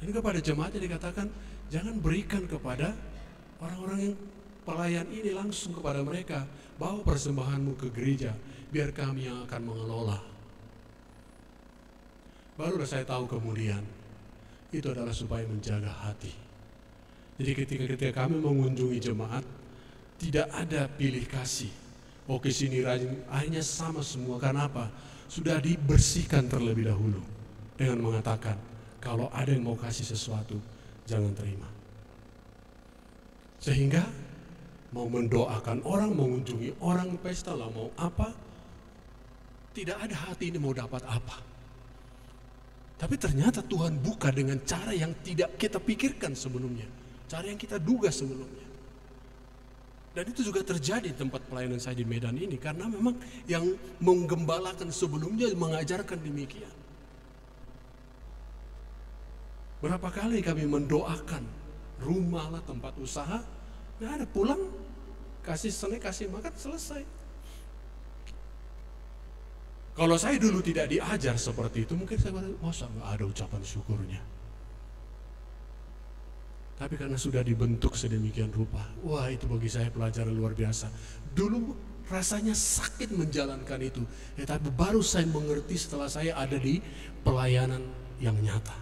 [SPEAKER 1] Dan kepada jemaatnya dikatakan jangan berikan kepada orang-orang yang pelayan ini langsung kepada mereka. Bawa persembahanmu ke gereja, biar kami yang akan mengelola. Barulah saya tahu kemudian itu adalah supaya menjaga hati. Jadi ketika kami mengunjungi jemaat, tidak ada pilih kasih. Oh kesini rajin, akhirnya sama semua. Karena apa? Sudah dibersihkan terlebih dahulu dengan mengatakan kalau ada yang mau kasih sesuatu, jangan terima. Sehingga mau mendoakan orang, mengunjungi orang, pesta lah mau apa, tidak ada hati ini mau dapat apa. Tapi ternyata Tuhan buka dengan cara yang tidak kita pikirkan sebelumnya, cara yang kita duga sebelumnya. Dan itu juga terjadi di tempat pelayanan saya di Medan ini, karena memang yang menggembalakan sebelumnya mengajarkan demikian. Berapa kali kami mendoakan rumah lah, tempat usaha, nggak ada, pulang kasih snack, kasih makan, selesai. Kalau saya dulu tidak diajar seperti itu, mungkin saya berkata, masa nggak ada ucapan syukurnya. Tapi karena sudah dibentuk sedemikian rupa, wah itu bagi saya pelajaran luar biasa. Dulu rasanya sakit menjalankan itu, tapi baru saya mengerti setelah saya ada di pelayanan yang nyata.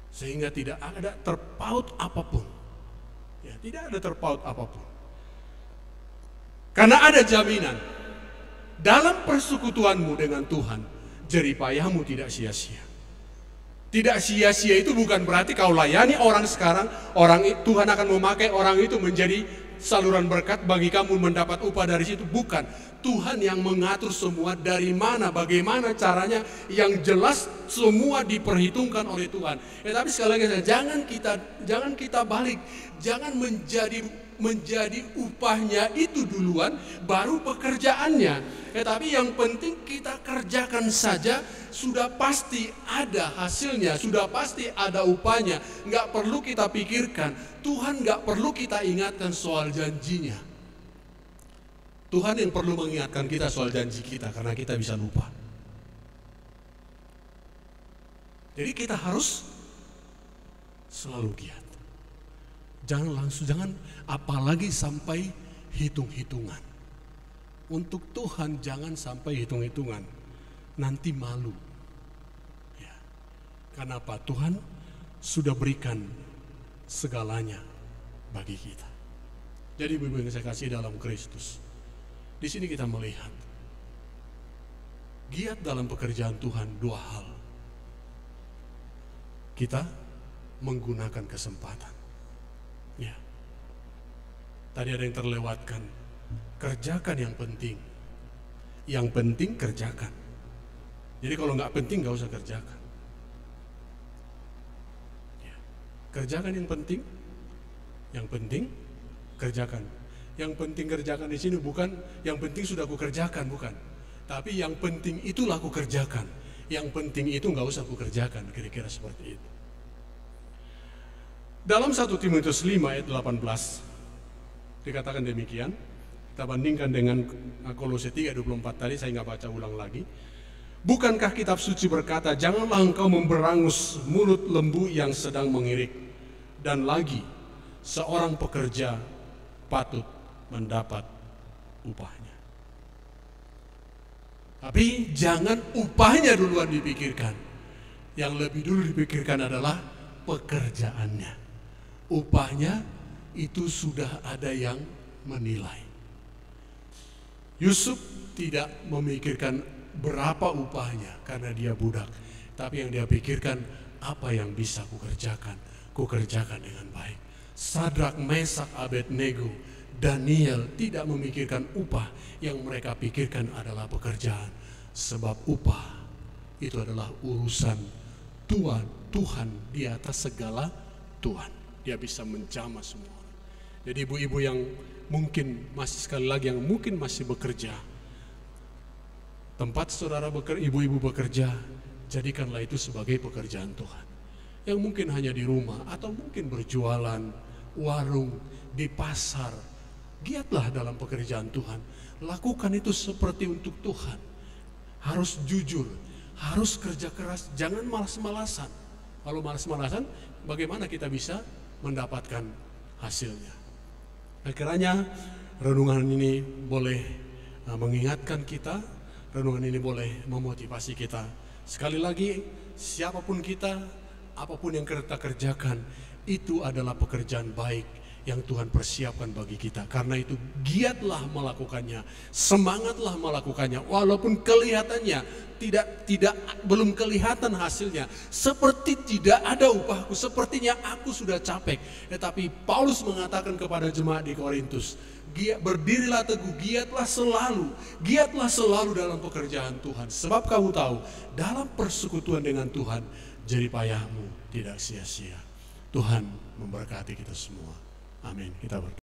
[SPEAKER 1] Sehingga tidak ada terpaut apapun. Ya, tidak ada terpaut apapun. Karena ada jaminan. Dalam persekutuanmu dengan Tuhan, jeripayahmu tidak sia-sia. Tidak sia-sia itu bukan berarti kau layani orang sekarang, Tuhan akan memakai orang itu menjadi saluran berkat bagi kamu mendapat upah dari situ. Bukan. Tuhan yang mengatur semua, dari mana, bagaimana caranya, yang jelas semua diperhitungkan oleh Tuhan. Tapi sekali lagi jangan kita balik, jangan menjadi upahnya itu duluan, baru pekerjaannya. Tapi yang penting kita kerjakan saja, sudah pasti ada hasilnya, sudah pasti ada upahnya. Nggak perlu kita pikirkan, Tuhan nggak perlu kita ingatkan soal janjinya. Tuhan yang perlu mengingatkan kita soal janji kita, karena kita bisa lupa. Jadi kita harus selalu giat. Jangan apalagi sampai hitung-hitungan. Untuk Tuhan jangan sampai hitung-hitungan, nanti malu. Ya. Karena apa? Tuhan sudah berikan segalanya bagi kita. Jadi Ibu yang saya kasih dalam Kristus, di sini kita melihat giat dalam pekerjaan Tuhan 2 hal. Kita menggunakan kesempatan. Ya. Tadi ada yang terlewatkan. Kerjakan yang penting. Yang penting kerjakan. Jadi kalau nggak penting nggak usah kerjakan. Ya. Kerjakan yang penting. Yang penting kerjakan. Yang penting kerjakan di sini bukan yang penting sudah aku kerjakan, bukan. Tapi yang penting itulah aku kerjakan. Yang penting itu nggak usah aku kerjakan, kira-kira seperti itu. Dalam 1 Timotius 5 ayat 18 dikatakan demikian. Kita bandingkan dengan Kolose 3:24 tadi, saya nggak baca ulang lagi. Bukankah kitab suci berkata, janganlah engkau memberangus mulut lembu yang sedang mengirik, dan lagi seorang pekerja patut mendapat upahnya. Tapi jangan upahnya duluan dipikirkan. Yang lebih dulu dipikirkan adalah pekerjaannya. Upahnya itu sudah ada yang menilai. Yusuf tidak memikirkan berapa upahnya karena dia budak, tapi yang dia pikirkan, apa yang bisa kukerjakan dengan baik. Sadrak, Mesak, Abednego, Daniel tidak memikirkan upah, yang mereka pikirkan adalah pekerjaan. Sebab upah itu adalah urusan Tuhan di atas segala Tuhan. Dia bisa menjamah semua orang. Jadi ibu-ibu yang mungkin masih, sekali lagi, yang mungkin masih bekerja, tempat saudara ibu-ibu bekerja, jadikanlah itu sebagai pekerjaan Tuhan. Yang mungkin hanya di rumah, atau mungkin berjualan, warung, di pasar, giatlah dalam pekerjaan Tuhan. Lakukan itu seperti untuk Tuhan. Harus jujur, harus kerja keras, jangan malas-malasan. Kalau malas-malasan, bagaimana kita bisa mendapatkan hasilnya? Kiranya renungan ini boleh mengingatkan kita, renungan ini boleh memotivasi kita. Sekali lagi, siapapun kita, apapun yang kita kerjakan, itu adalah pekerjaan baik yang Tuhan persiapkan bagi kita. Karena itu giatlah melakukannya, semangatlah melakukannya, walaupun kelihatannya belum kelihatan hasilnya, seperti tidak ada upahku, sepertinya aku sudah capek. Tetapi Paulus mengatakan kepada jemaat di Korintus, berdirilah teguh, giatlah selalu dalam pekerjaan Tuhan, sebab kamu tahu dalam persekutuan dengan Tuhan jerih payahmu tidak sia-sia. Tuhan memberkati kita semua. Amin. Kita berdoa.